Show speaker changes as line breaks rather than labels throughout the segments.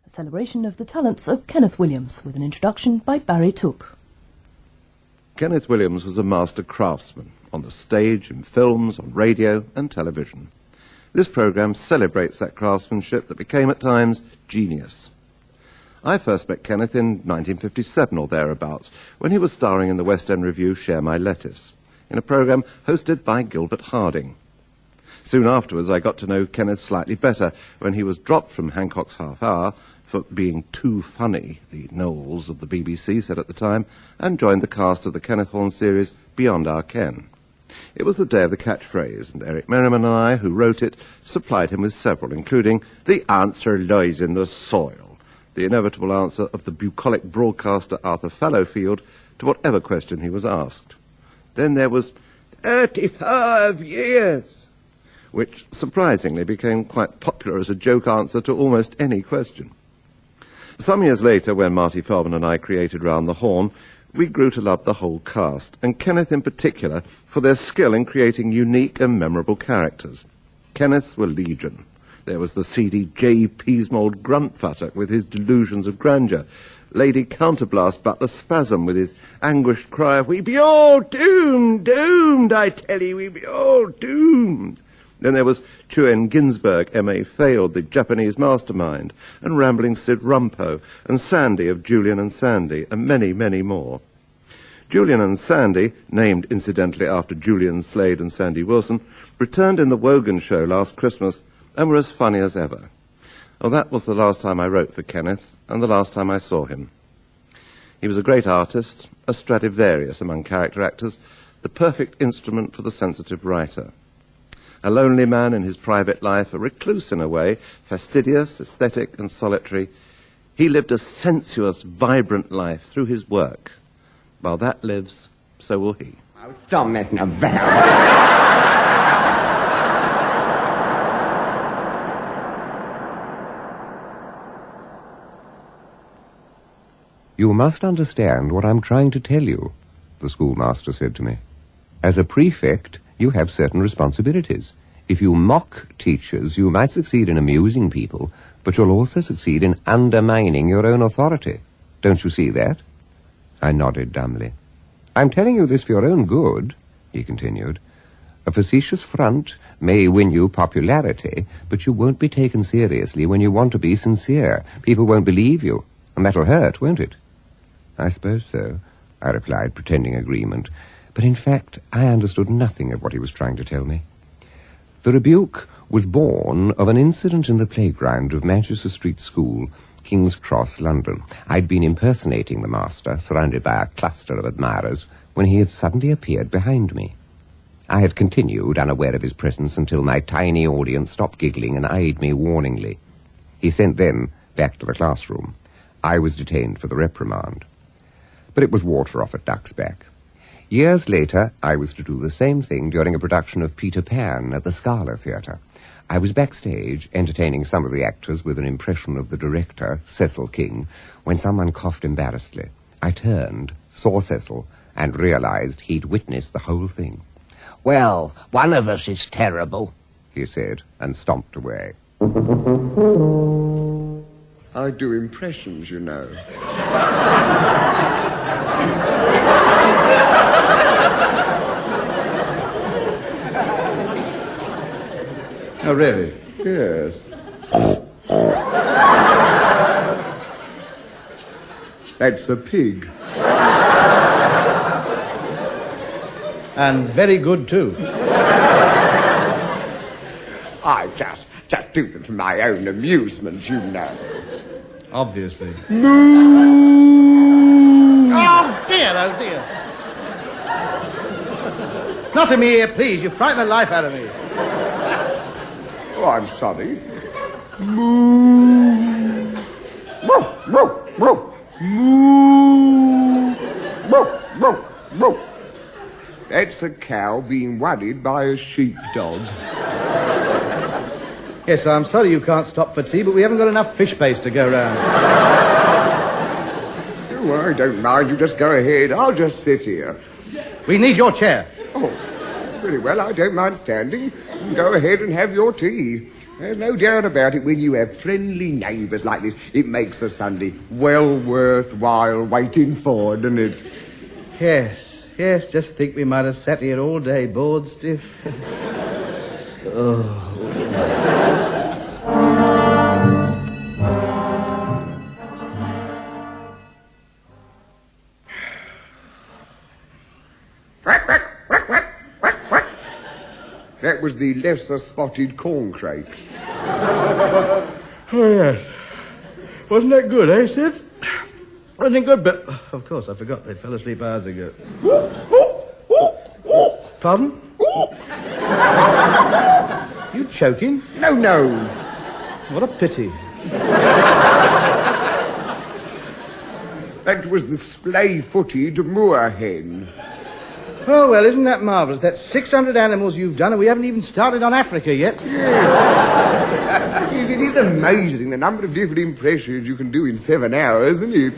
a celebration of the talents of Kenneth Williams, with an introduction by Barry Took.
Kenneth Williams was a master craftsman, on the stage, in films, on radio and television. This programme celebrates that craftsmanship that became at times genius. I first met Kenneth in 1957 or thereabouts, when he was starring in the West End revue Share My Lettuce, in a programme hosted by Gilbert Harding. Soon afterwards I got to know Kenneth slightly better when he was dropped from Hancock's Half Hour for being too funny, the Knowles of the BBC said at the time, and joined the cast of the Kenneth Horne series Beyond Our Ken. It was the day of the catchphrase, and Eric Merriman and I, who wrote it, supplied him with several, including "The answer lies in the soil," the inevitable answer of the bucolic broadcaster Arthur Fallowfield to whatever question he was asked. Then there was 35 years, which surprisingly became quite popular as a joke answer to almost any question. Some years later, when Marty Feldman and I created Round the Horne, we grew to love the whole cast, and Kenneth in particular, for their skill in creating unique and memorable characters. Kenneths were legion. There was the seedy J. Peasmold Gruntfutter with his delusions of grandeur, Lady Counterblast Butler Spasm with his anguished cry of "We be all doomed, doomed, I tell ye, we be all doomed." Then there was Chuen Ginsberg, M.A. Failed, the Japanese mastermind, and Rambling Sid Rumpo, and Sandy of Julian and Sandy, and many, many more. Julian and Sandy, named incidentally after Julian Slade and Sandy Wilson, returned in the Wogan show last Christmas and were as funny as ever. Oh, that was the last time I wrote for Kenneth, and the last time I saw him. He was a great artist, a Stradivarius among character actors, the perfect instrument for the sensitive writer. A lonely man in his private life, a recluse in a way, fastidious, aesthetic and solitary, he lived a sensuous, vibrant life through his work. While that lives, so will he.
Oh, stop messing about.
"You must understand what I'm trying to tell you," the schoolmaster said to me. "As a prefect, you have certain responsibilities. If you mock teachers, you might succeed in amusing people, but you'll also succeed in undermining your own authority. Don't you see that?" I nodded dumbly. "I'm telling you this for your own good," he continued. "A facetious front may win you popularity, but you won't be taken seriously when you want to be sincere. People won't believe you, and that'll hurt, won't it?" "I suppose so," I replied, pretending agreement. But in fact, I understood nothing of what he was trying to tell me. The rebuke was born of an incident in the playground of Manchester Street School, King's Cross, London. I'd been impersonating the master, surrounded by a cluster of admirers, when he had suddenly appeared behind me. I had continued, unaware of his presence, until my tiny audience stopped giggling and eyed me warningly. He sent them back to the classroom. I was detained for the reprimand. But it was water off a duck's back. Years later, I was to do the same thing during a production of Peter Pan at the Scala Theatre. I was backstage, entertaining some of the actors with an impression of the director, Cecil King, when someone coughed embarrassedly. I turned, saw Cecil, and realized he'd witnessed the whole thing.
"Well, one of us is terrible,"
he said, and stomped away.
I do impressions, you know.
Oh, really?
Yes. That's a pig.
And very good, too.
I just do them for my own amusement, you know.
Obviously.
Moo!
Oh, dear, oh, dear. Not in me ear, please. You frighten the life out of me.
Oh, I'm sorry. Moo! Moo! Moo! Moo! Moo! Moo! Moo! Moo! That's a cow being worried by a sheepdog.
Yes, I'm sorry you can't stop for tea, but we haven't got enough fish paste to go round.
Oh, I don't mind. You just go ahead. I'll just sit here.
We need your chair.
Oh, very well. I don't mind standing. Go ahead and have your tea. There's no doubt about it. When you have friendly neighbours like this, it makes a Sunday well worthwhile waiting for, doesn't it?
Yes, just think we might have sat here all day, bored stiff. Oh.
That was the lesser spotted corncrake.
Oh, yes. Wasn't that good, eh, Sid? Wasn't it good, but... Of course, I forgot they fell asleep hours ago. Pardon? You choking?
No.
What a pity.
That was the splay-footed moorhen.
Oh, well, isn't that marvellous? That's 600 animals you've done, and we haven't even started on Africa yet.
It is amazing the number of different impressions you can do in 7 hours, isn't it?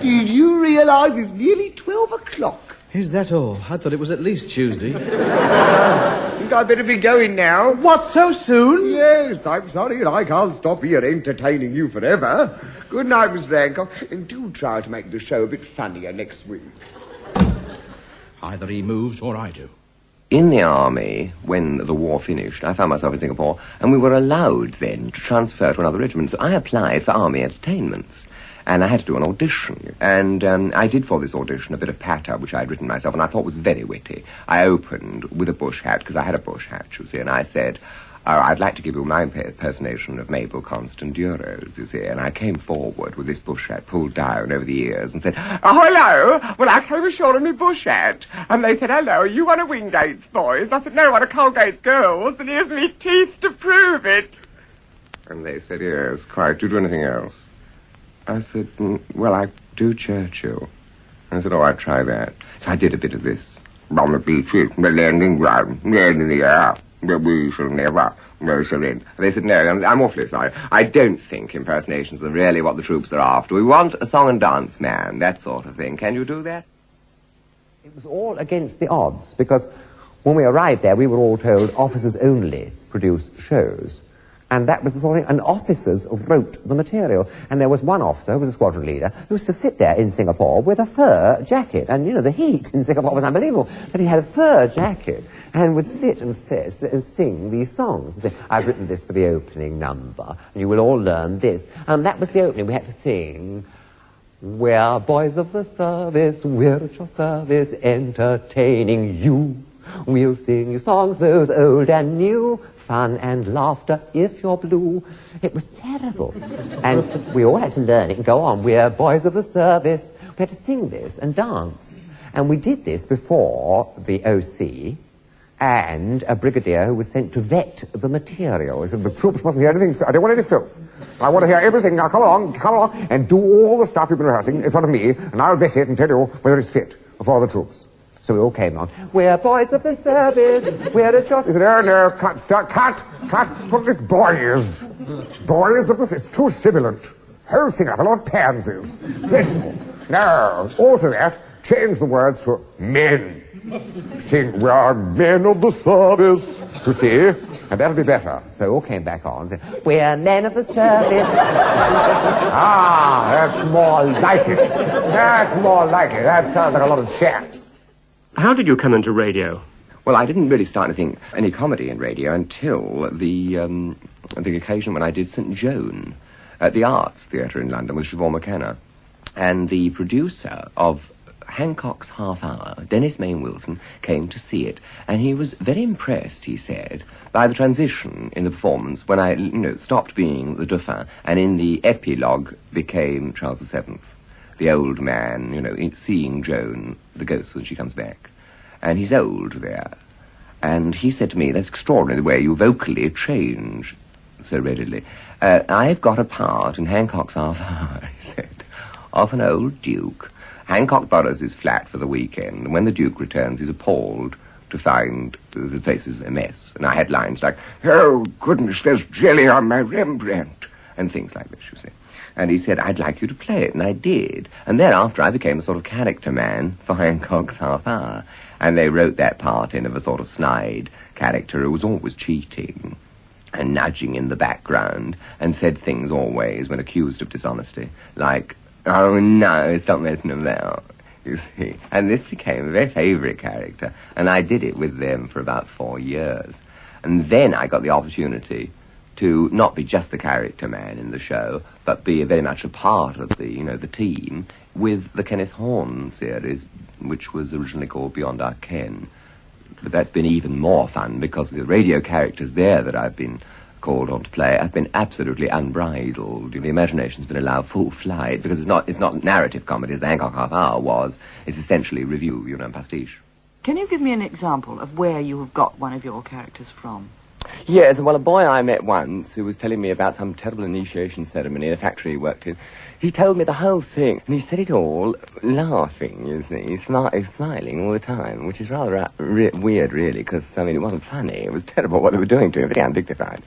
Did you realise it's nearly 12 o'clock?
Is that all? I thought it was at least Tuesday.
I think I'd better be going now.
What, so soon?
Yes, I'm sorry, I can't stop here entertaining you forever. Good night, Mr. Hancock, and do try to make the show a bit funnier next week.
Either he moves or I do.
In the army, when the war finished, I found myself in Singapore, and we were allowed then to transfer to another regiment. So I applied for army entertainments, and I had to do an audition. And I did for this audition a bit of patter, which I had written myself, and I thought was very witty. I opened with a bush hat, because I had a bush hat, you see, and I said, I'd like to give you my impersonation of Mabel Constant Duros, you see, and I came forward with this bush hat pulled down over the ears and said, oh, hello, well, I came ashore in my bush hat, and they said, hello, are you one of Wingate's boys? I said, no, one of Colgate's girls, and here's me teeth to prove it. And they said, yes, quite, do you do anything else? I said, well, I do Churchill. And I said, oh, I'd try that. So I did a bit of this. On the beaches, the landing ground, land in the air. We shall never surrender. They said, no, I'm awfully sorry. I don't think impersonations are really what the troops are after. We want a song and dance man, that sort of thing. Can you do that?
It was all against the odds, because when we arrived there, we were all told officers only produce shows. And that was the sort of thing, and officers wrote the material. And there was one officer, who was a squadron leader, who used to sit there in Singapore with a fur jacket. And, you know, the heat in Singapore was unbelievable. But he had a fur jacket and would sit and sing these songs. And say, I've written this for the opening number, and you will all learn this. And that was the opening. We had to sing, we're boys of the service, we're at your service, entertaining you. We'll sing you songs both old and new, fun and laughter if you're blue. It was terrible. And we all had to learn it and go on. We're boys of the service. We had to sing this and dance. And we did this before the OC and a brigadier who was sent to vet the material. He said, the troops mustn't hear anything. I don't want any filth. I want to hear everything. Now come along, and do all the stuff you've been rehearsing in front of me, and I'll vet it and tell you whether it's fit for the troops. So we all came on. We're boys of the service. We're at your... He said, no, cut. Put this boys. Boys of the... It's too sibilant. Whole thing up, a lot of pansies. Dreadful. No, alter that. Change the words to men. Sing, we are men of the service. You see? And that'll be better. So we all came back on. Said, we're men of the service. That's more like it. That sounds like a lot of chaps.
How did you come into radio?
Well, I didn't really start to think any comedy in radio until the occasion when I did St. Joan at the Arts Theatre in London with Siobhan McKenna. And the producer of Hancock's Half Hour, Dennis Mayne Wilson, came to see it. And he was very impressed, he said, by the transition in the performance when I, stopped being the Dauphin and in the epilogue became Charles VII. The old man, seeing Joan, the ghost, when she comes back. And he's old there. And he said to me, that's extraordinary the way you vocally change so readily. I've got a part in Hancock's Half Hour, he said, of an old duke. Hancock borrows his flat for the weekend, and when the duke returns, he's appalled to find the place is a mess. And I had lines like, oh, goodness, there's jelly on my Rembrandt, and things like this, you see. And he said, I'd like you to play it, and I did. And thereafter I became a sort of character man for Hancock's Half Hour. And they wrote that part in of a sort of snide character who was always cheating. and nudging in the background, and said things always when accused of dishonesty, like, "Oh no, stop messing about," you see. And this became a very favourite character, and I did it with them for about 4 years. And then I got the opportunity to not be just the character man in the show, but be very much a part of the, the team with the Kenneth Horne series, which was originally called Beyond Our Ken. But that's been even more fun because the radio characters there that I've been called on to play have been absolutely unbridled. The imagination's been allowed full flight because it's not narrative comedy as the Hancock Half Hour was. It's essentially review, and pastiche.
Can you give me an example of where you have got one of your characters from?
Yes, well, a boy I met once who was telling me about some terrible initiation ceremony in a factory he worked in, he told me the whole thing, and he said it all laughing, you see, smiling all the time, which is rather weird, really, because, it wasn't funny. It was terrible what they were doing to him, very undignified.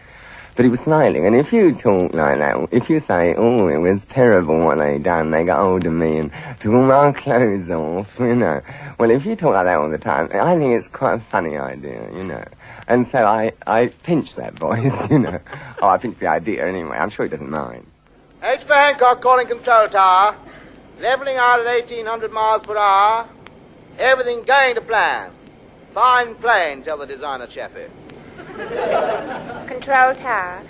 But he was smiling, and if you talk like that, if you say, "Oh, it was terrible what they done, they got hold of me and took all my clothes off," well, if you talk like that all the time, I think it's quite a funny idea, And so I pinched that voice, Oh, I pinched the idea anyway. I'm sure he doesn't mind.
H for Hancock calling control tower. Leveling out at 1,800 miles per hour. Everything going to plan. Fine plane, tell the designer Chappie.
Control tower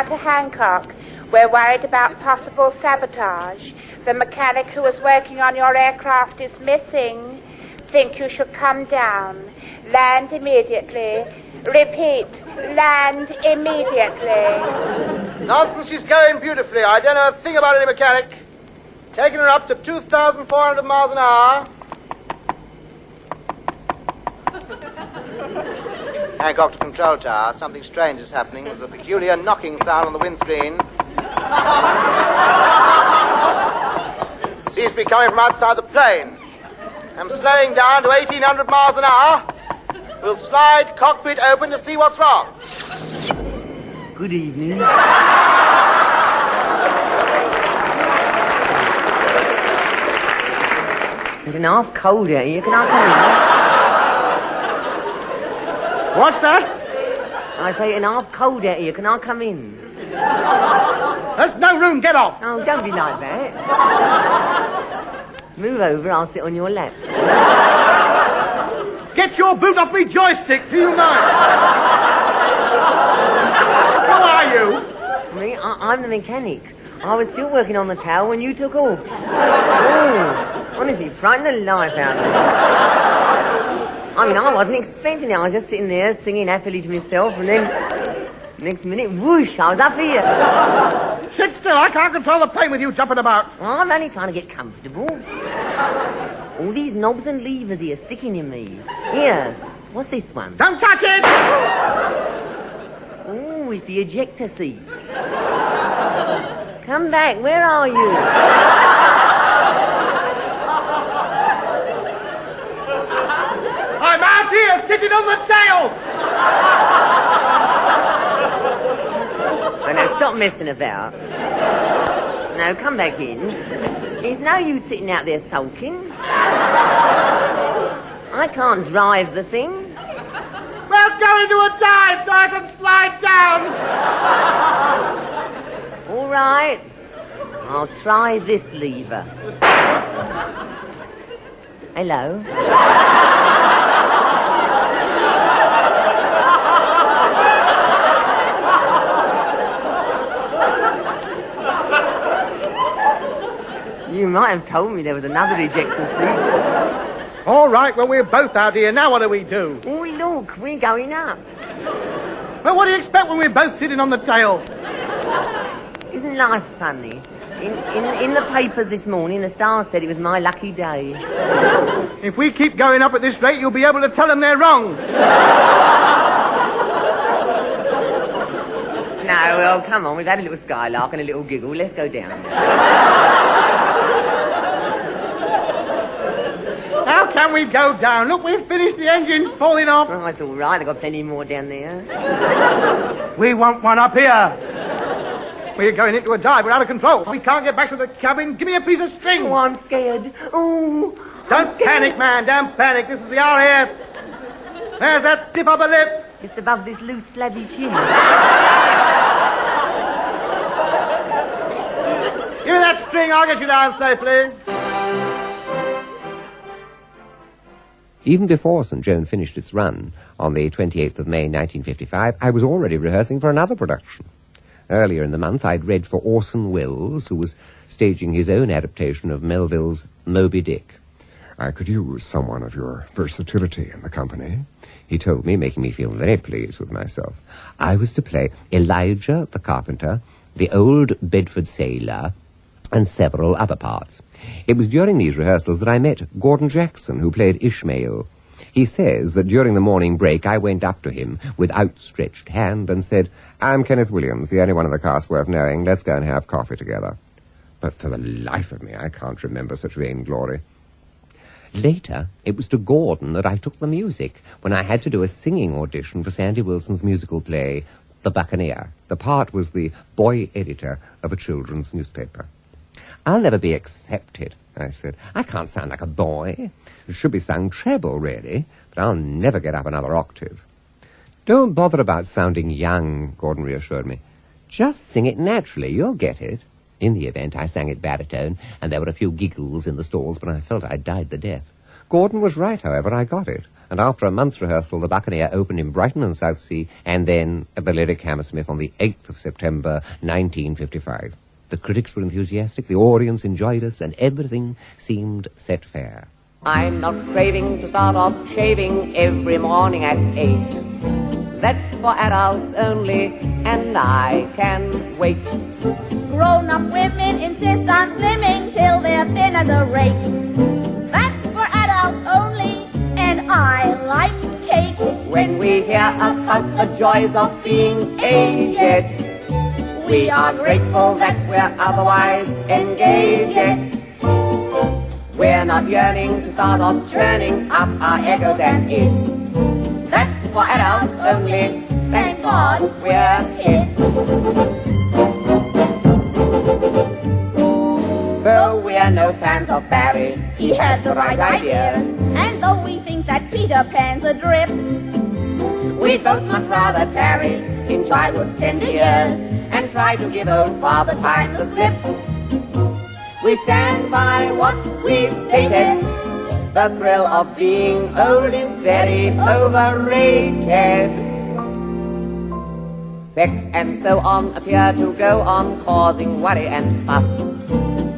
to Hancock. We're worried about possible sabotage. The mechanic who was working on your aircraft is missing. Think you should come down. Land immediately. Repeat, land immediately.
Nonsense, she's going beautifully. I don't know a thing about any mechanic. Taking her up to 2,400 miles an hour. Hancock to control tower. Something strange is happening. There's a peculiar knocking sound on the windscreen. Seems to be coming from outside the plane. I'm slowing down to 1,800 miles an hour. We'll slide cockpit open to see what's wrong.
Good evening. It's an half cold out here. Can I come in?
What's that?
I say an half cold out here. Can I come in?
There's no room. Get off.
Oh, don't be like that. Move over. I'll sit on your lap.
Get your boot off me joystick, do you mind? Who are you?
Me? I'm the mechanic. I was still working on the tower when you took off. Oh, honestly, frightened the life out of me. I wasn't expecting it. I was just sitting there singing happily to myself, and then next minute, whoosh, I was up here.
Sit still. I can't control the plane with you jumping about.
Oh, I'm only trying to get comfortable. All these knobs and levers here sticking in me. Here, what's this one?
Don't touch it!
Oh, it's the ejector seat. Come back, where are you?
I'm out here, sitting on the tail!
Oh, now, stop messing about. Now, come back in. It's no use sitting out there sulking. I can't drive the thing.
Well, go into a dive so I can slide down.
All right. I'll try this lever. Hello. You might have told me there was another ejector seat.
All right, well, we're both out here. Now what do we do?
Oh, look, we're going up.
Well, what do you expect when we're both sitting on the tail?
Isn't life funny? In the papers this morning, the Star said it was my lucky day.
If we keep going up at this rate, you'll be able to tell them they're wrong.
No, well, come on, we've had a little skylark and a little giggle. Let's go down.
How can we go down? Look, we've finished, the engine's falling off.
Oh, it's all right. They've got plenty more down there.
We want one up here. We're going into a dive. We're out of control. We can't get back to the cabin. Give me a piece of string.
Oh, I'm scared. Oh,
don't panic, man. Don't panic. This is the RAF. There's that stiff upper lip.
Just above this loose, flabby chin.
Give me that string, I'll get you down safely.
Even before St. Joan finished its run on the 28th of May 1955, I was already rehearsing for another production. Earlier in the month, I'd read for Orson Welles, who was staging his own adaptation of Melville's Moby Dick.
I could use someone of your versatility in the company,
he told me, making me feel very pleased with myself. I was to play Elijah the carpenter, the old Bedford sailor, and several other parts. It was during these rehearsals that I met Gordon Jackson, who played Ishmael. He says that during the morning break I went up to him with outstretched hand and said, "I'm Kenneth Williams, the only one in the cast worth knowing. Let's go and have coffee together." But for the life of me, I can't remember such vainglory. Later, it was to Gordon that I took the music when I had to do a singing audition for Sandy Wilson's musical play, The Buccaneer. The part was the boy editor of a children's newspaper. "I'll never be accepted," I said. "I can't sound like a boy. It should be sung treble, really, but I'll never get up another octave." "Don't bother about sounding young," Gordon reassured me. "Just sing it naturally. You'll get it." In the event, I sang it baritone, and there were a few giggles in the stalls, but I felt I'd died the death. Gordon was right, however. I got it. And after a month's rehearsal, The Buccaneer opened in Brighton and Southsea, and then at the Lyric Hammersmith on the 8th of September, 1955. The critics were enthusiastic, the audience enjoyed us, and everything seemed set fair.
I'm not craving to start off shaving every morning at 8. That's for adults only, and I can wait.
Grown-up women insist on slimming till they're thin as a rake. That's for adults only, and I like cake.
When we hear about the joys of being aged, we are grateful that we're otherwise engaged. We're not yearning to start off churning up our egos and is. That's for adults only, thank God we're kids. Though we're no fans of Barry,
he had the right ideas. And though we think that Peter Pan's a drip,
we'd both much rather tarry in childhood's tender years and try to give old Father Time the slip. We stand by what we've stated. The thrill of being old is very overrated. Sex and so on appear to go on, causing worry and fuss.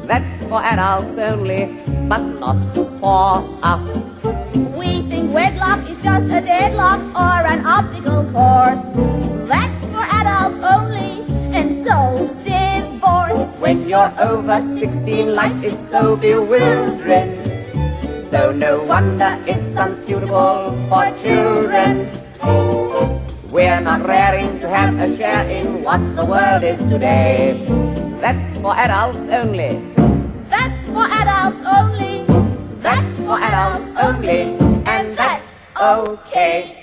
That's for adults only, but not for us.
We think wedlock is just a deadlock or an obstacle course. That's for adults only, and so's divorce.
When you're over 16, life is so bewildering. So no wonder it's unsuitable for children. We're not raring to have a share in what the world is today. That's for adults only.
That's for adults only.
That's for adults only. And that's okay.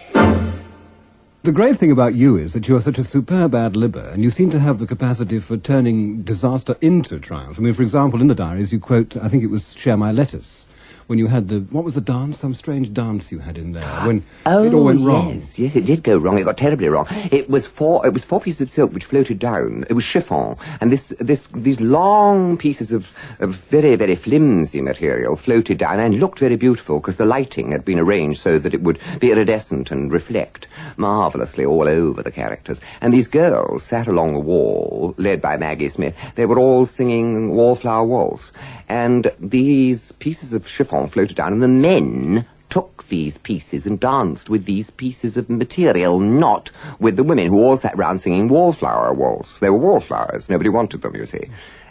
The great thing about you is that you're such a superb ad-libber, and you seem to have the capacity for turning disaster into triumph. I mean, for example, in the diaries you quote, I think it was Share My Lettuce, when you had what was the dance? Some strange dance you had in there, when it all went wrong.
Yes, it did go wrong. It got terribly wrong. It was four pieces of silk which floated down. It was chiffon, and these long pieces of very, very flimsy material floated down and looked very beautiful because the lighting had been arranged so that it would be iridescent and reflect marvelously all over the characters. And these girls sat along the wall, led by Maggie Smith. They were all singing Wallflower Waltz. And these pieces of chiffon floated down, and the men took these pieces and danced with these pieces of material, not with the women, who all sat round singing Wallflower Waltz. They were wallflowers. Nobody wanted them, you see.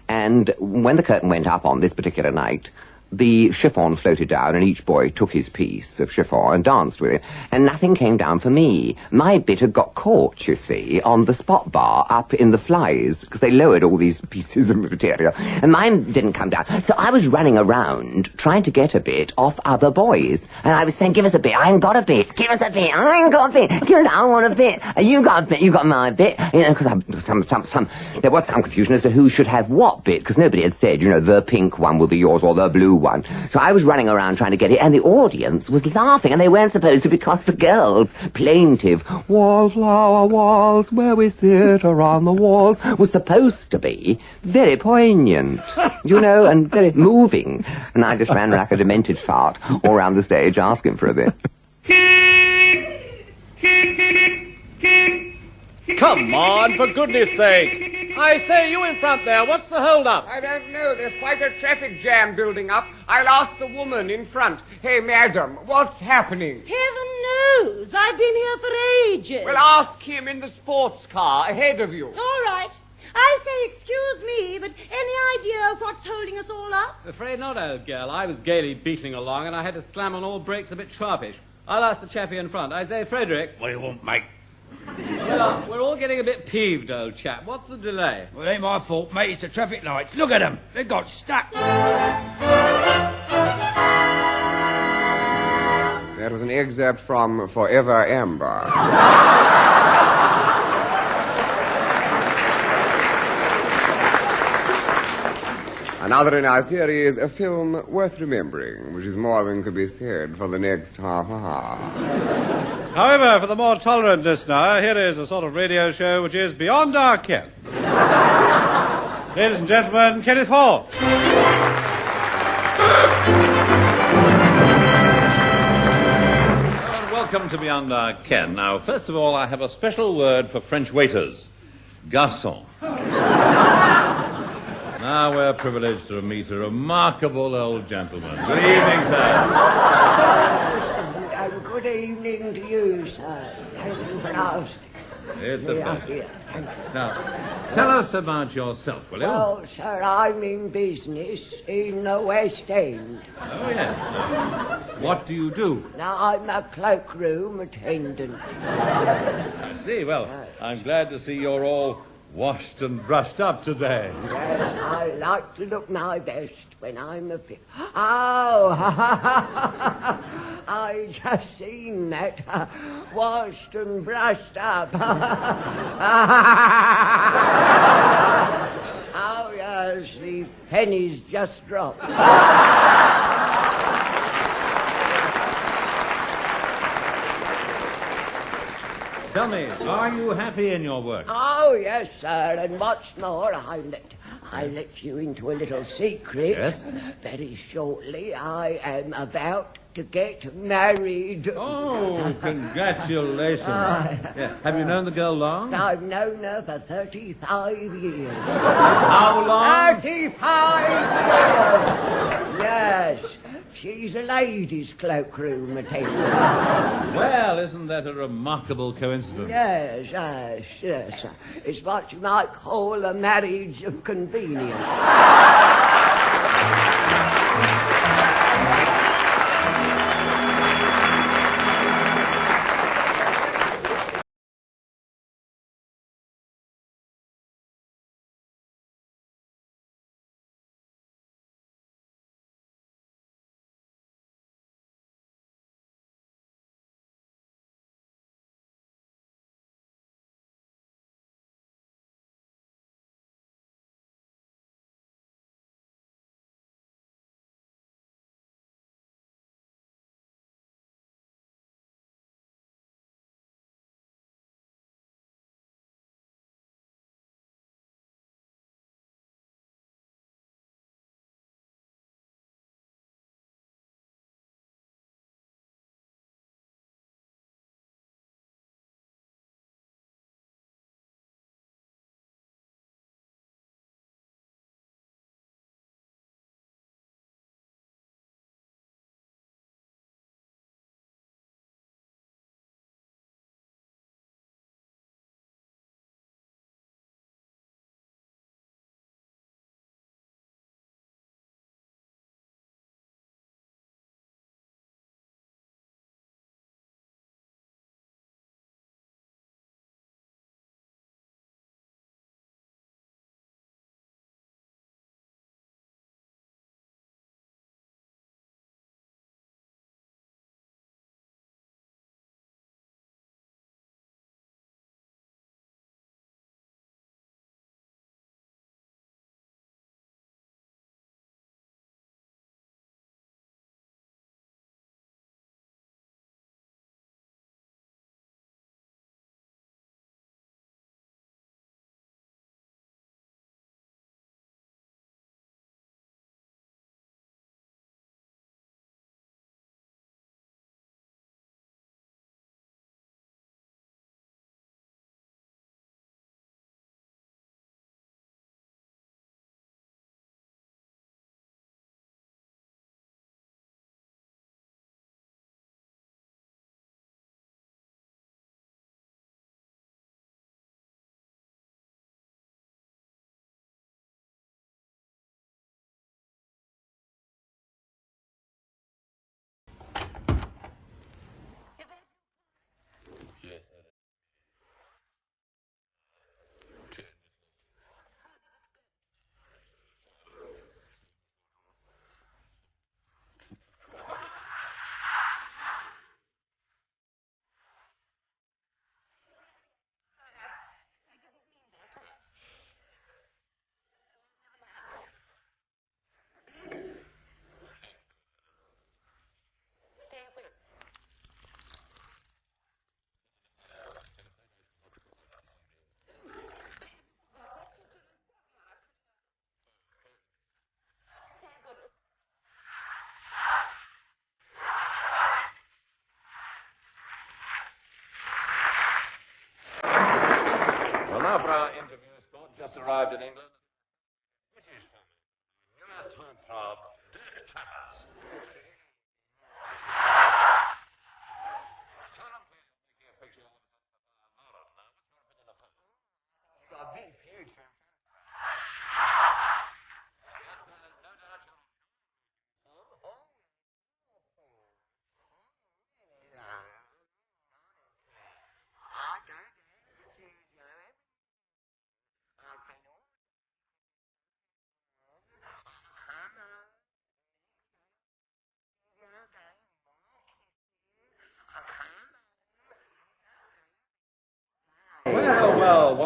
And when the curtain went up on this particular night, the chiffon floated down, and each boy took his piece of chiffon and danced with it, and nothing came down for me. My bit had got caught, you see, on the spot bar up in the flies, because they lowered all these pieces of material, and mine didn't come down. So I was running around trying to get a bit off other boys, and I was saying, "Give us a bit, I ain't got a bit, give us a bit, I ain't got a bit, give us, I want a bit, you got a bit, you got my bit," you know, because there was some confusion as to who should have what bit, because nobody had said, you know, the pink one will be yours, or the blue
one. So I was running around trying to get it, and the audience was laughing, and they weren't supposed to because the girls' plaintive wallflower walls where we sit around the walls was supposed to be very poignant, you know, and very moving. And I just ran like a demented fart all around the stage asking for a bit.
Come on, for goodness sake. I say, you in front there, what's the hold-up?
I don't know. There's quite a traffic jam building up. I'll ask the woman in front. Hey, madam, what's happening?
Heaven knows. I've been here for ages.
Well, ask him in the sports car ahead of you.
All right. I say, excuse me, but any idea of what's holding us all up?
Afraid not, old girl. I was gaily beetling along, and I had to slam on all brakes a bit sharpish. I'll ask the chappie in front. I say, Frederick.
What do you want, mate?
Well, we're all getting a bit peeved, old chap. What's the delay?
Well, it ain't my fault, mate. It's the traffic lights. Look at them. They got stuck.
That was an excerpt from Forever Amber. Another in our series, a film worth remembering, which is more than could be said for the next half hour.
However, for the more tolerant listener, here is a sort of radio show which is beyond our ken. Ladies and gentlemen, Kenneth Horne.
Welcome to Beyond Our Ken. Now, first of all, I have a special word for French waiters. Garçon. Now we're privileged to meet a remarkable old gentleman. Good evening, sir.
Good evening to you, sir. Thank you for asking.
It's a pleasure. Now, tell us about yourself, will you?
Well, sir, I'm in business in the West End.
Oh, yes. What do you do?
Now, I'm a cloakroom attendant.
I see. Well, I'm glad to see you're all washed and brushed up today.
Yes, I like to look my best when I'm a bit... Oh, I just seen that. Washed and brushed up. Oh, yes, the pennies just dropped.
Tell me, are you happy in your work?
Oh, yes, sir, and what's more, I let you into a little secret.
Yes?
Very shortly, I am about to get married.
Oh, congratulations. Yeah. Have you known the girl long?
I've known her for 35 years.
How long?
35 years. Yes. She's a ladies' cloakroom attendant.
Well, isn't that a remarkable coincidence?
Yes, yes. It's what you might call a marriage of convenience.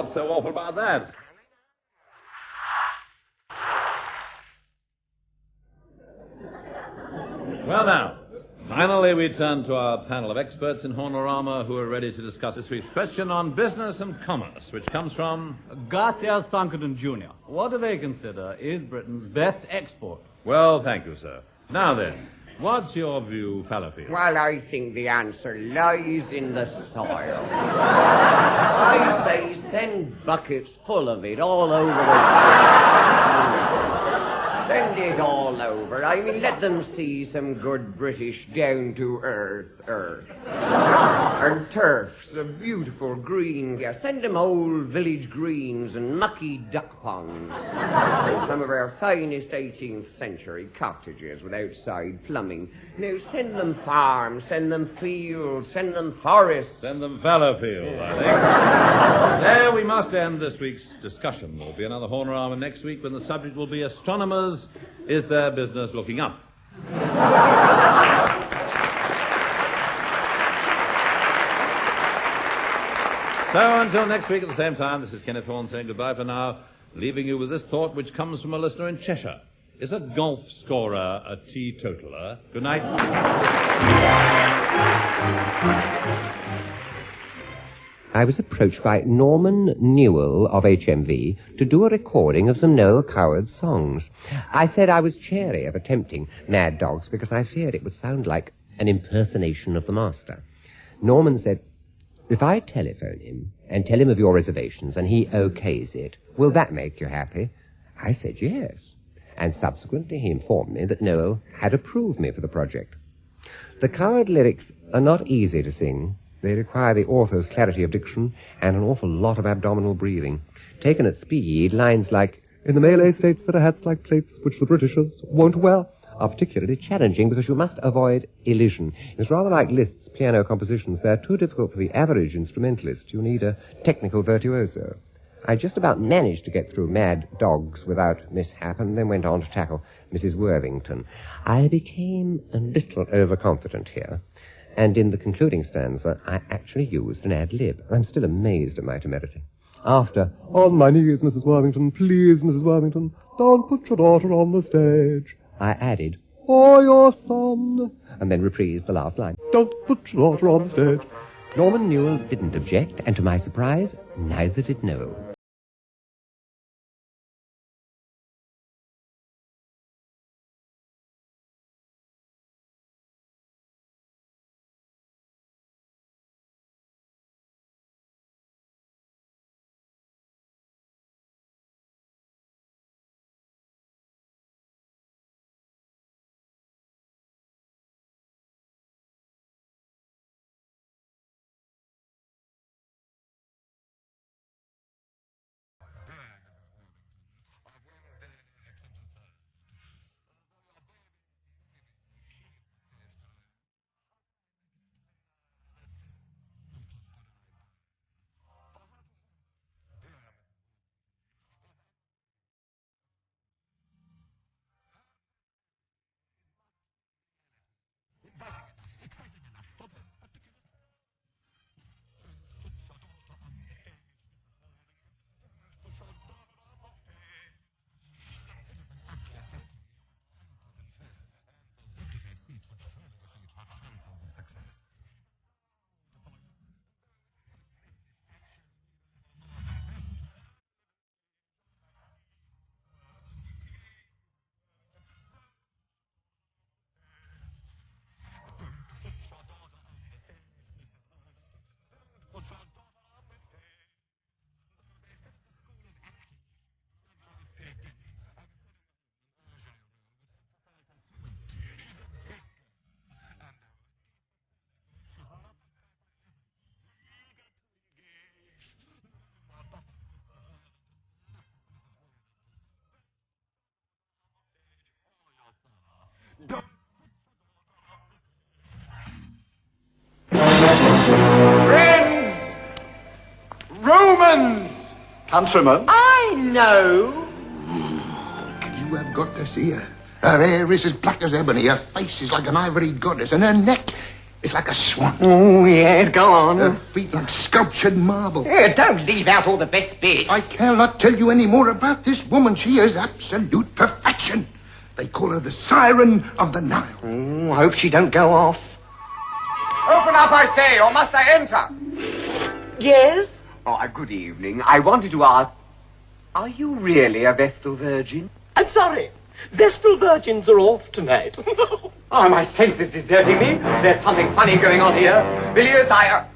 what's so awful about that? Well, now, finally we turn to our panel of experts in Hornorama who are ready to discuss this week's question on business and commerce, which comes from
Garcia Thunkerton Jr. What do they consider is Britain's best export?
Well, thank you, sir. Now then, what's your view, Fallowfield?
Well, I think the answer lies in the soil. I say send buckets full of it all over the Send it all over. I mean, let them see some good British down-to-earth earth. And turfs of beautiful green. Yeah, send them old village greens and mucky duck ponds. And some of our finest 18th century cottages with outside plumbing. Now, send them farms, send them fields, send them forests.
Send them Fallowfield, I think. There we must end this week's discussion. There'll be another Hornorama next week when the subject will be astronomers. Is their business looking up? So until next week at the same time, this is Kenneth Horne saying goodbye for now, leaving you with this thought which comes from a listener in Cheshire. Is a golf scorer a teetotaler? Good night.
I was approached by Norman Newell of HMV to do a recording of some Noel Coward songs. I said I was chary of attempting Mad Dogs because I feared it would sound like an impersonation of the master. Norman said, if I telephone him and tell him of your reservations and he okays it, will that make you happy? I said yes. And subsequently he informed me that Noel had approved me for the project. The Coward lyrics are not easy to sing. They require the author's clarity of diction and an awful lot of abdominal breathing. Taken at speed, lines like, in the Malay states there are hats like plates which the Britishers won't wear, are particularly challenging because you must avoid elision. It's rather like Liszt's piano compositions. They're too difficult for the average instrumentalist. You need a technical virtuoso. I just about managed to get through Mad Dogs without mishap and then went on to tackle Mrs. Worthington. I became a little overconfident here. And in the concluding stanza, I actually used an ad-lib. I'm still amazed at my temerity. After, on my knees, Mrs. Worthington, please, Mrs. Worthington, don't put your daughter on the stage, I added, or your son, and then reprised the last line. Don't put your daughter on the stage. Norman Newell didn't object, and to my surprise, neither did Noel.
Friends! Romans!
Countrymen?
I know.
You have got to see her. Her hair is as black as ebony, her face is like an ivory goddess, and her neck It's like a swan.
Oh, yes, go on.
Her feet like sculptured marble.
Here, don't leave out all the best bits.
I cannot tell you any more about this woman. She is absolute perfection. They call her the Siren of the Nile.
I hope she don't go off. Open up, I say, or must I enter?
Yes?
Oh, good evening. I wanted to ask, are you really a Vestal Virgin?
I'm sorry. Vestal Virgins are off tonight.
Oh, my senses deserting me. There's something funny going on here. Villiers,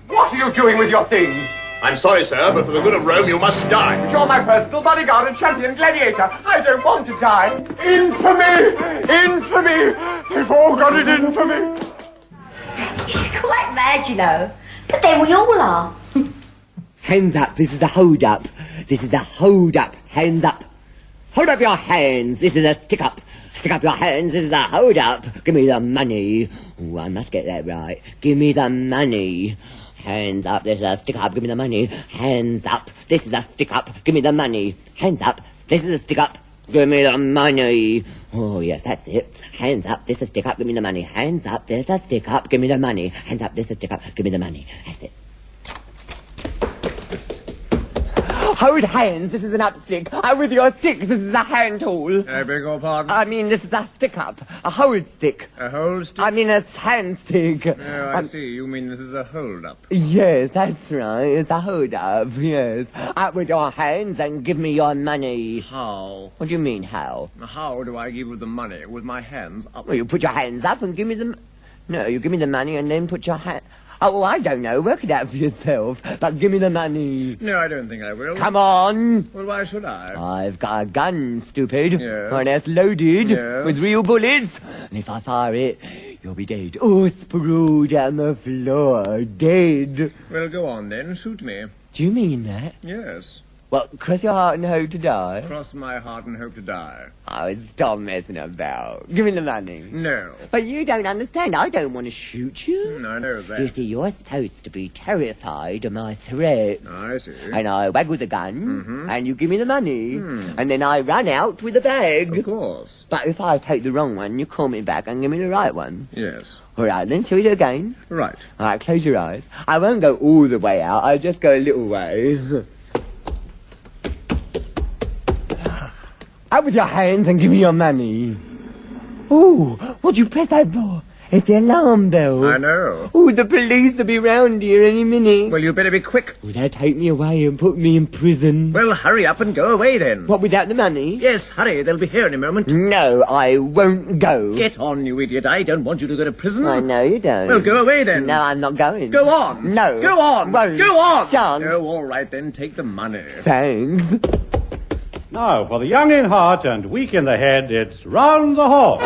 what are you doing with your things?
I'm sorry, sir, but for the good of Rome, you must die.
But you're my personal bodyguard and champion gladiator. I don't want to die. Infamy! Infamy! They've all got it in for me.
He's quite mad, you know. But then we all are.
Hands up, this is a hold-up. This is a hold-up. Hands up. Hold up your hands. This is a stick-up. Stick up your hands. This is a hold-up. Give me the money. Oh, I must get that right. Give me the money. Hands up. This is a stick-up. Give me the money. Hands up. This is a stick-up. Give me the money. Hands up. This is a stick-up. Give me the money. Oh, yes, that's it. Hands up. This is a stick-up. Give me the money. Hands up. This is a stick-up. Give me the money. Hands up. This is a stick-up. Give me the money. That's it. Hold hands, this is an upstick. With your sticks, this is a hand tool.
I beg your pardon?
I mean, this is a stick-up. A hold stick.
A hold stick?
I mean, a hand stick.
Oh, I see. You mean this is a hold-up?
Yes, that's right. It's a hold-up, yes. Up with your hands and give me your money.
How?
What do you mean, how?
How do I give you the money? With my hands up?
Well, you put your hands up and give me the... No, you give me the money and then put your hand... Oh, I don't know. Work it out for yourself. But give me the money.
No, I don't think I will.
Come on.
Well, why should I?
I've got a gun, stupid.
Yes.
And it's loaded.
Yes.
With real bullets. And if I fire it, you'll be dead. Oh, sprawl down the floor. Dead.
Well, go on then. Shoot me.
Do you mean that?
Yes.
Well, cross your heart and hope to die.
Cross my heart and hope to die.
Oh, stop messing about. Give me the money.
No.
But you don't understand. I don't want to shoot you.
I know that.
You see, you're supposed to be terrified of my threat.
I see.
And I waggle the gun, and you give me the money, and then I run out with the bag.
Of course.
But if I take the wrong one, you call me back and give me the right one.
Yes.
All right, then, shall we do it again?
Right.
All right, close your eyes. I won't go all the way out. I'll just go a little way. Out with your hands and give me your money. Ooh, what'd you press that for? It's the alarm bell.
I know.
Ooh, the police will be round here any minute.
Well, you better be quick.
Will they take me away and put me in prison?
Well, hurry up and go away then.
What, without the money?
Yes, hurry. They'll be here in a moment.
No, I won't go.
Get on, you idiot. I don't want you to go to prison.
I know you don't.
Well, go away then.
No, I'm not going.
Go on.
No.
Go on.
Won't.
Go on.
Shan't.
Oh, all right then. Take the money.
Thanks.
Now, for the young in heart and weak in the head, it's Round the Hall.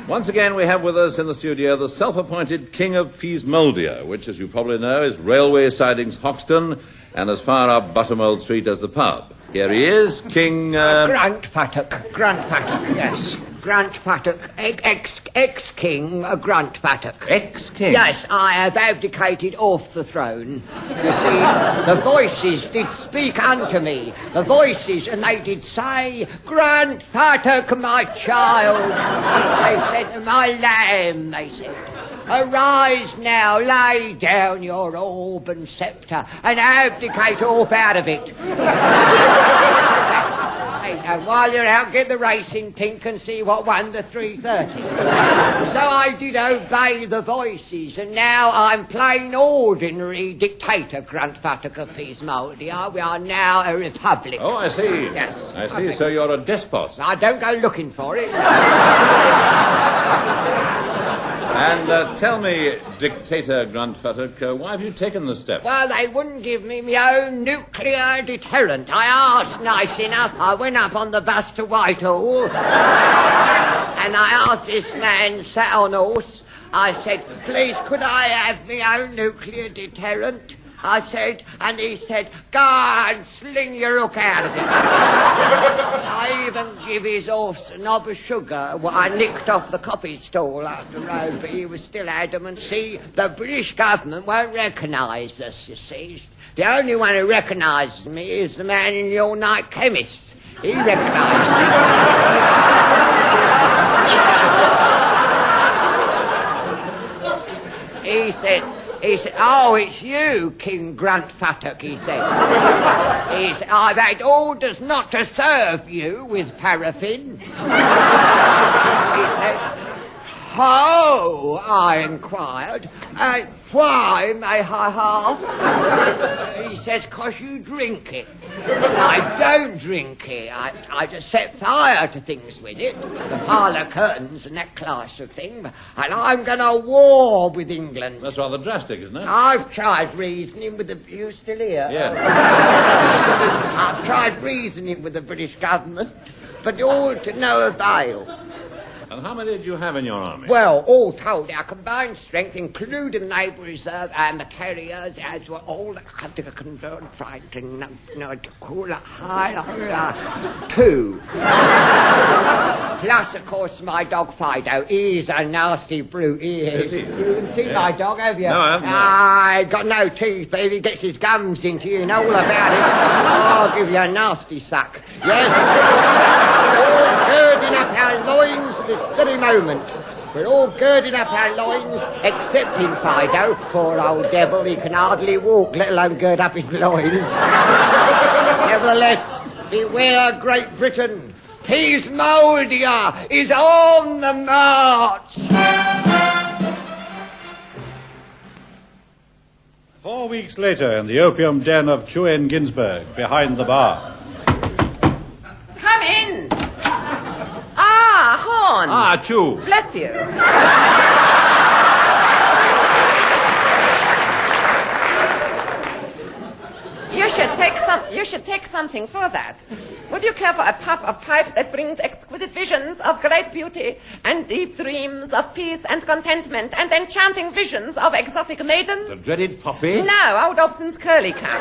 Once again, we have with us in the studio the self-appointed King of Peasmoldia, which, as you probably know, is railway sidings Hoxton and as far up Buttermold Street as the pub. Here he is, King...
Grant Fattock. Grant Fattock, yes. Grant Fattock. Ex-king, Grant Fattock.
Ex-king?
Yes, I have abdicated off the throne. You see, the voices did speak unto me. The voices, and they did say, Grant Fattock, my child. They said to my lamb, they said, arise now, lay down your orb and sceptre, and abdicate off out of it. And while you're out, get the racing pink and see what won the 3:30. So I did obey the voices, and now I'm plain ordinary dictator, Grant Fattock of Peasmoldia. We are now a republic.
Oh, I see.
Yes.
I see, so you're a despot.
I don't go looking for it.
And tell me, Dictator Grant Fattock, why have you taken this step?
Well, they wouldn't give me my own nuclear deterrent. I asked nice enough. I went up on the bus to Whitehall, and I asked this man sat on horse. I said, please, could I have my own nuclear deterrent? I said, and he said, go and sling your hook out of it. I even give his horse a knob of sugar, what I nicked off the coffee stall up the road, but he was still adamant. See, the British government won't recognise us, you see. The only one who recognises me is the man in your night chemist. He recognised me. he said, oh, it's you, King Gruntfuttock, he said. He said, I've had orders not to serve you with paraffin. He said, how, I inquired, why, may I ask? He says, 'cause you drink it. I don't drink it. I just set fire to things with it, the parlour curtains and that class of thing, and I'm going to war with England.
That's rather drastic, isn't it?
I've tried reasoning with the... You still here?
Yeah.
I've tried reasoning with the British government, but all to no avail.
And how many did you have in your army?
Well, all told, our combined strength, including the Naval Reserve and the carriers, as were all two. Plus, of course, my dog Fido. He's a nasty brute, he is. You haven't seen my dog, have you?
No, I haven't.
I got no teeth, but if he gets his gums into you, you know all about it. I'll give you a nasty suck. Yes. All girding up our loins at this very moment. We're all girding up our loins, excepting Fido. Poor old devil, he can hardly walk, let alone gird up his loins. Nevertheless, beware Great Britain. His Moldia is on the march.
4 weeks later, in the opium den of Chuen Ginsberg, behind the bar.
Come in. Ah, Horne.
Ah, Chu.
Bless you. You should take something for that. Would you care for a puff of pipe that brings exquisite visions of great beauty and deep dreams of peace and contentment and enchanting visions of exotic maidens?
The dreaded poppy?
No, old Dobson's curly cup.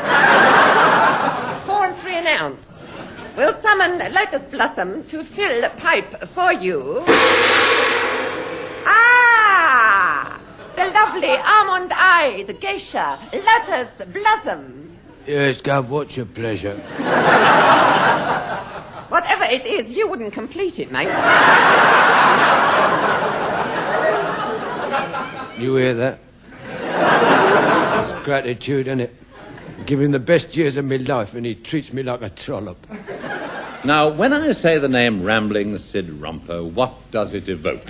4 3 ounce. We'll summon Lotus Blossom to fill pipe for you. Ah! The lovely almond-eyed geisha, Lotus Blossom.
Yes, Gov, what's your pleasure?
Whatever it is, you wouldn't complete it, mate.
You hear that? It's gratitude, isn't it? Give him the best years of my life and he treats me like a trollop.
Now, when I say the name Rambling Sid Rumper, what does it evoke?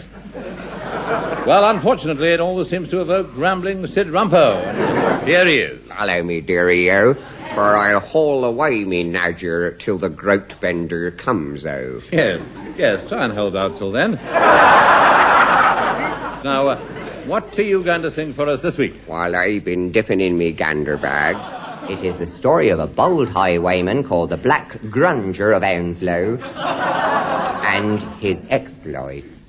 Well, unfortunately, it always seems to evoke Rambling Sid Rumper. Here he is.
Hello, me dearie-o, for I'll haul away me nadger till the groat bender comes-o.
Yes, try and hold out till then. Now, what are you going to sing for us this week?
While I've been dipping in me gander bag, it is the story of a bold highwayman called the Black Grunger of Hounslow and his exploits.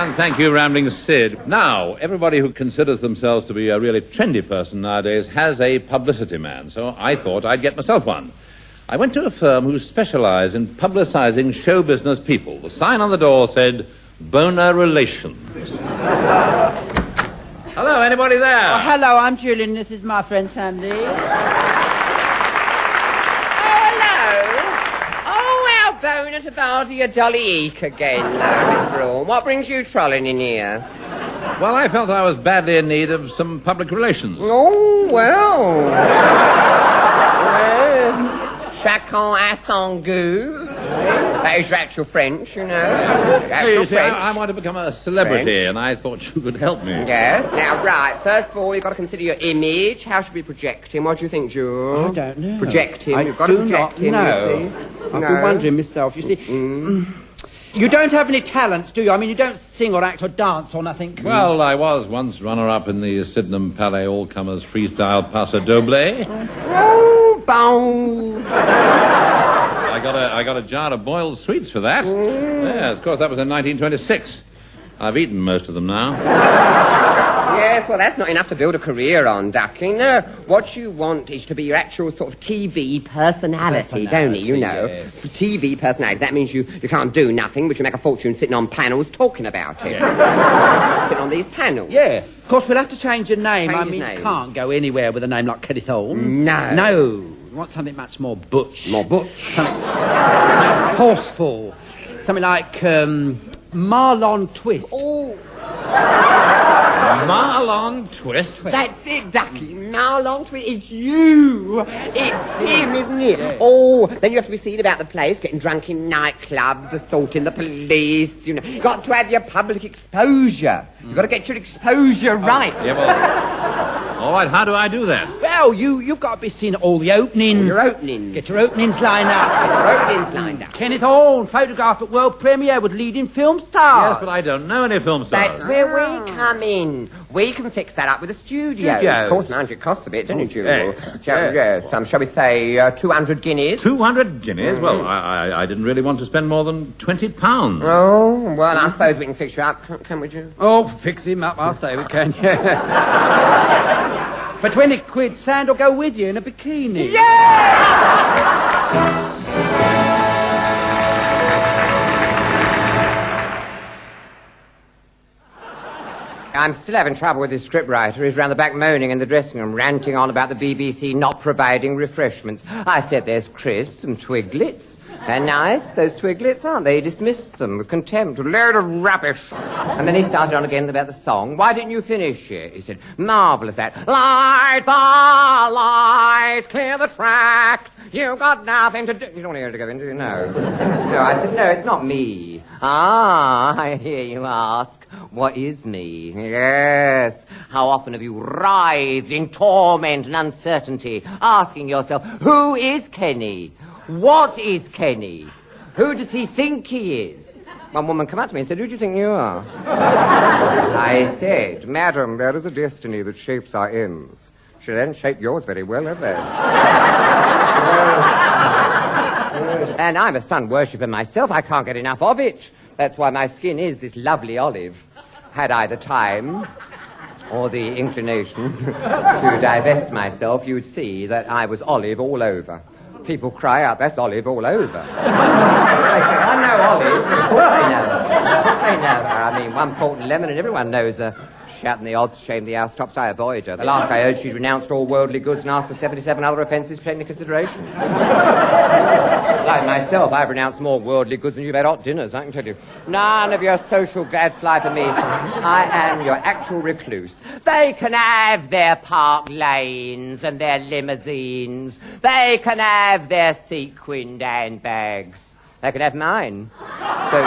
And thank you, Rambling Sid. Now, everybody who considers themselves to be a really trendy person nowadays has a publicity man, so I thought I'd get myself one. I went to a firm who specialize in publicizing show business people. The sign on the door said, Boner Relations. Hello, anybody there?
Oh, hello, I'm Julian. This is my friend Sandy.
Boner to bow to your jolly eek again, Miss Braun. What brings you trolling in here?
Well, I felt I was badly in need of some public relations.
Oh, well. Chacun a son goût. That is your actual French, you know. Actual
See,
French.
I want to become a celebrity,
French.
and I thought you could help me.
Yes. Now, right. First of all, you've got to consider your image. How should we project him? What do you think, Jules?
I don't know.
Project him. You've got
I
to
do
project
not
him,
know.
you see.
I've been wondering myself. You see, you don't have any talents, do you? I mean, you don't sing or act or dance or nothing.
Well, I was once runner-up in the Sydenham Palais All-Comers Freestyle Paso Doble.
Oh, bow.
I got a jar of boiled sweets for that. Yes, of course, that was in 1926. I've eaten most of them now.
Yes, well, that's not enough to build a career on, Ducking. No, what you want is to be your actual sort of TV personality, don't you? You know,
yes.
TV personality. That means you can't do nothing, but you make a fortune sitting on panels talking about it. Sitting on these panels.
Yes. Of course, we'll have to change your name.
Change
I
his
mean,
name.
you can't go anywhere with a name like Kenneth Horne.
No.
No. We want something much more butch.
More butch.
Something forceful. Something like Marlon Twist.
Oh.
Marlon Twist?
That's it, Ducky. Marlon Twist. It's you. It's him, isn't it?
Yeah.
Oh, then you have to be seen about the place, getting drunk in nightclubs, assaulting the police, you know. You've got to have your public exposure. You've got to get your exposure right.
Yeah, well, all right, how do I do that?
Well, you've got to be seen at all the openings.
Your openings.
Get your openings lined up.
Your openings lined up.
Kenneth Horne, photograph at world premiere with leading film stars.
Yes, but I don't know any film stars.
That's where we come in. We can fix that up with a studio.
Studio.
Of course, mind you, it costs a bit, doesn't it, Jules?
Yes.
Yes. Shall we say 200 guineas?
200 guineas? Well, I didn't really want to spend more than £20.
Oh, well, I suppose we can fix you up, can we, Jules?
Oh, fix him up, I'll say we can. For 20 quid, Sand will go with you in a bikini.
I'm still having trouble with this scriptwriter. He's round the back moaning in the dressing room, ranting on about the BBC not providing refreshments. I said there's crisps and twiglets. They're nice, those twiglets, aren't they? He dismissed them with contempt, a load of rubbish. And then he started on again about the song. Why didn't you finish it? He said, marvellous that. Light the lights, clear the tracks. You've got nothing to do. You don't want to hear it to go in, do you? No. No, I said, no, it's not me. Ah, I hear you ask. What is me? Yes. How often have you writhed in torment and uncertainty, asking yourself, who is Kenny? What is Kenny? Who does he think he is? One woman came up to me and said, who do you think you are? I said, madam, there is a destiny that shapes our ends. She then shaped yours very well, have they? And I'm a sun worshipper myself. I can't get enough of it. That's why my skin is this lovely olive. Had I the time or the inclination to divest myself, you'd see that I was olive all over. People cry out, that's olive all over. I know olive. Of course they know. They know her. I mean, one port and lemon and everyone knows her. Shouting the odds, shame the housetops, I avoid her. The last I heard, she'd renounced all worldly goods and asked for 77 other offences for any consideration. Like myself, I've renounced more worldly goods than you've had hot dinners, I can tell you. None of your social gadfly for me. I am your actual recluse. They can have their park lanes and their limousines. They can have their sequined handbags. They can have mine. So,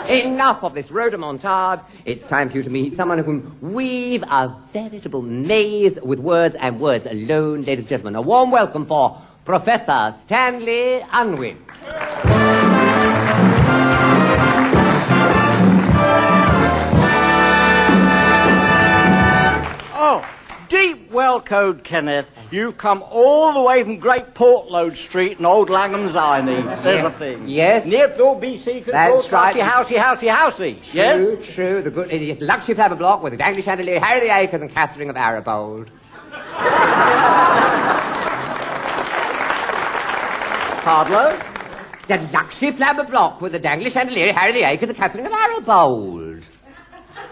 enough of this rhodomontade. It's time for you to meet someone who can weave a veritable maze with words and words alone. Ladies and gentlemen, a warm welcome for Professor Stanley Unwin.
Oh, deep well
well code, Kenneth. You've come all the way from Great Portload Street and Old Langham's Irony. There's a thing.
Yes.
Near Bill BC control.
That's right.
Housey. Yes?
True. The good idiot luxury flabber block with the dangly chandelier, Harry the Acres and Catherine of Arabold.
Pardon?
The luxury flabber block with the dangly chandelier, Harry the Acres and Catherine of Arabold.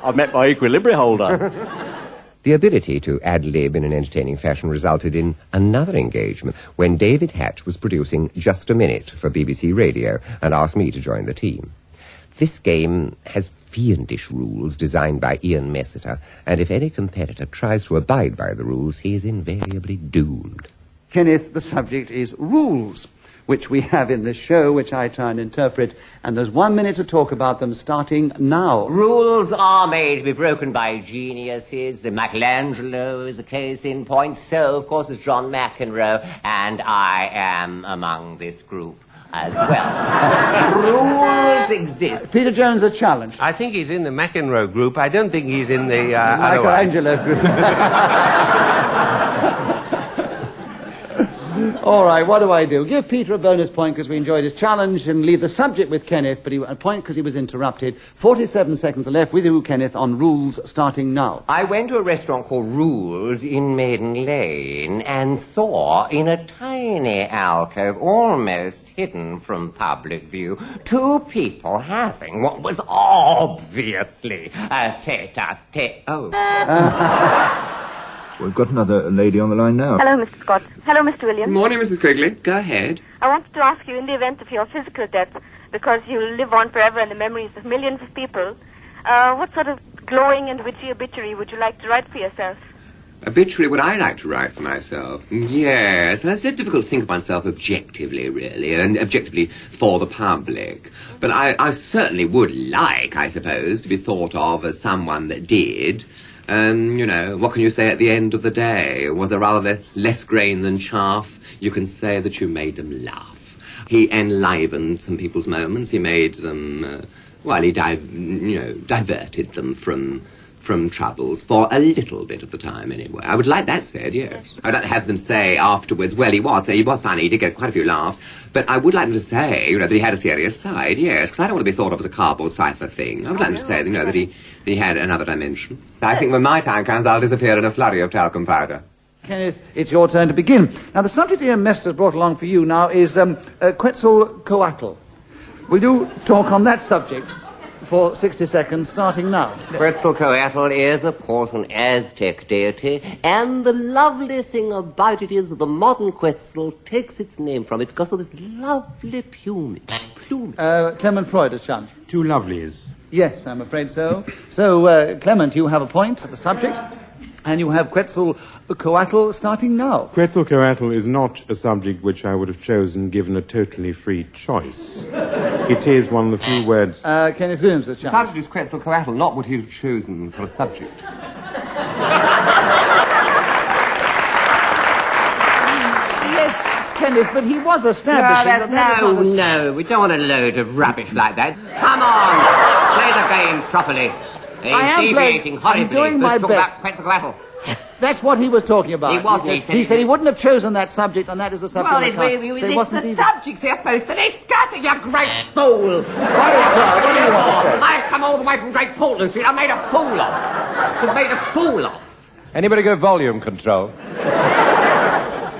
I've met my equilibrium holder.
The ability to ad-lib in an entertaining fashion resulted in another engagement when David Hatch was producing Just a Minute for BBC Radio and asked me to join the team. This game has fiendish rules designed by Ian Messiter, and if any competitor tries to abide by the rules, he is invariably doomed.
Kenneth, the subject is rules, which we have in this show, which I try and interpret, and there's 1 minute to talk about them starting now.
Rules are made to be broken by geniuses. Michelangelo is a case in point. So, of course, is John McEnroe, and I am among this group as well. Rules exist.
Peter Jones, a challenge.
I think he's in the McEnroe group. I don't think he's in the
Michelangelo group. All right, what do I do? Give Peter a bonus point because we enjoyed his challenge and leave the subject with Kenneth, but a point because he was interrupted. 47 seconds are left with you, Kenneth, on rules starting now.
I went to a restaurant called Rules in Maiden Lane and saw in a tiny alcove, almost hidden from public view, two people having what was obviously a tete-a-tete.
We've got another lady on the line now.
Hello, Mr. Scott. Hello, Mr. Williams.
Good morning, Mrs. Quigley. Go ahead.
I wanted to ask you, in the event of your physical death, because you live on forever in the memories of millions of people, what sort of glowing and witty obituary would you like to write for yourself?
Obituary would I like to write for myself? Yes, that's very difficult to think of oneself objectively, really, and objectively for the public. But I certainly would like, I suppose, to be thought of as someone that did. You know, what can you say at the end of the day? Was there rather less grain than chaff? You can say that you made them laugh. He enlivened some people's moments. He made them, he diverted them from troubles for a little bit of the time, anyway. I would like that said, yes. I would have them say afterwards, well, he was funny, he did get quite a few laughs, but I would like them to say, that he had a serious side, yes, because I don't want to be thought of as a cardboard cipher thing. I would like them to say, that he had another dimension.
I think when my time comes, I'll disappear in a flurry of talcum powder.
Kenneth, it's your turn to begin. Now, the subject Ian Mester brought along for you now is Quetzalcoatl. Will you talk on that subject for 60 seconds, starting now?
Quetzalcoatl is, of course, an Aztec deity, and the lovely thing about it is that the modern Quetzal takes its name from it because of this lovely plumage.
Clement Freud has challenged.
Two lovelies.
Yes, I'm afraid so. So, Clement, you have a point at the subject, and you have Quetzalcoatl starting now.
Quetzalcoatl is not a subject which I would have chosen given a totally free choice. It is one of the few words...
Kenneth Williams has challenged.
The subject is Quetzalcoatl, not what he'd have chosen for a subject.
Yes, Kenneth, but he was establishing...
No, we don't want a load of rubbish like that. Come on! Play the game properly.
I am
deviating horribly.
I'm doing my best.
About Quetzalcoatl.
That's what he was talking about. He said he wouldn't have chosen that subject, and that is the subject.
Well, it's the subjects you're supposed to discuss, you great fool.
What do you want to say?
I've come all the way from Great Portland Street. I made a fool of. I made a fool of.
Anybody go volume control?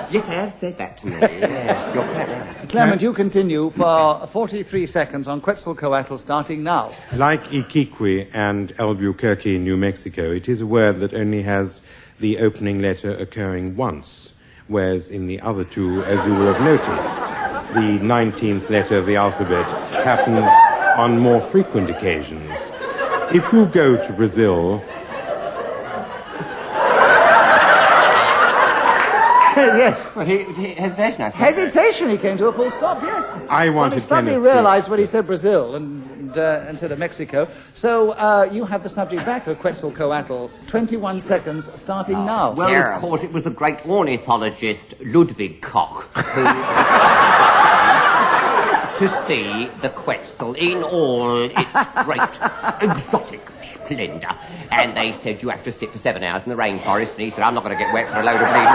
Yes, they have said that to me. Yes, you're quite right.
Clement, you continue for 43 seconds on Quetzalcoatl, starting now.
Like Iquique and Albuquerque, New Mexico, it is a word that only has the opening letter occurring once, whereas in the other two, as you will have noticed, the 19th letter of the alphabet happens on more frequent occasions. If you go to Brazil...
Yes.
Well, hesitation, I think.
Hesitation, he came to a full stop, yes.
I wanted
he suddenly realized when he said Brazil and instead of Mexico. So you have the subject back of Quetzalcoatl. 21 seconds, starting now.
Well, of course, it was the great ornithologist Ludwig Koch who...
to see the Quetzal in all its great exotic splendour. And they said you have to sit for 7 hours in the rainforest, and he said, I'm not going to get wet for a load of bleeding.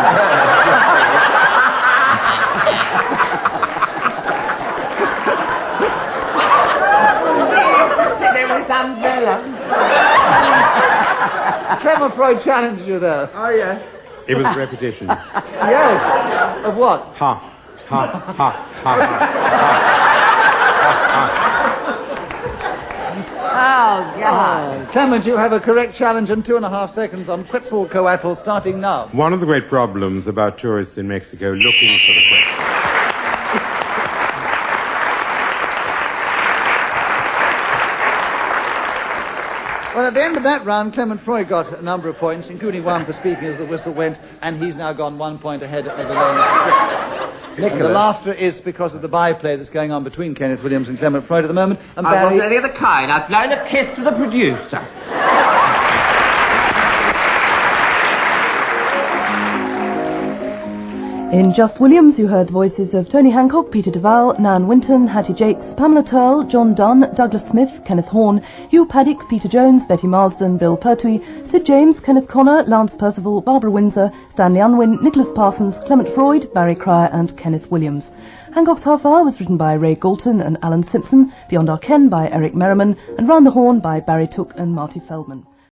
There was umbrella.
Clement Freud challenged you there.
Oh, yeah.
It was a repetition.
Yes. Of what?
Ha, ha, ha, ha, ha,
Oh, God.
Clement, you have a correct challenge in 2.5 seconds on Quetzalcoatl starting now.
One of the great problems about tourists in Mexico looking for the Quetzal.
Well, at the end of that round, Clement Freud got a number of points, including one for speaking as the whistle went, and he's now gone 1 point ahead of the lone Nicholas. And the laughter is because of the byplay that's going on between Kenneth Williams and Clement Freud at the moment. And
I
Barry...
wasn't any of the kind. I've blown a kiss to the producer.
In Just Williams, you heard the voices of Tony Hancock, Peter Duval, Nan Winton, Hattie Jakes, Pamela Turl, John Dunn, Douglas Smith, Kenneth Horne, Hugh Paddock, Peter Jones, Betty Marsden, Bill Pertwee, Sid James, Kenneth Connor, Lance Percival, Barbara Windsor, Stanley Unwin, Nicholas Parsons, Clement Freud, Barry Cryer and Kenneth Williams. Hancock's Half Hour was written by Ray Galton and Alan Simpson, Beyond Our Ken by Eric Merriman, and Round the Horn by Barry Took and Marty Feldman.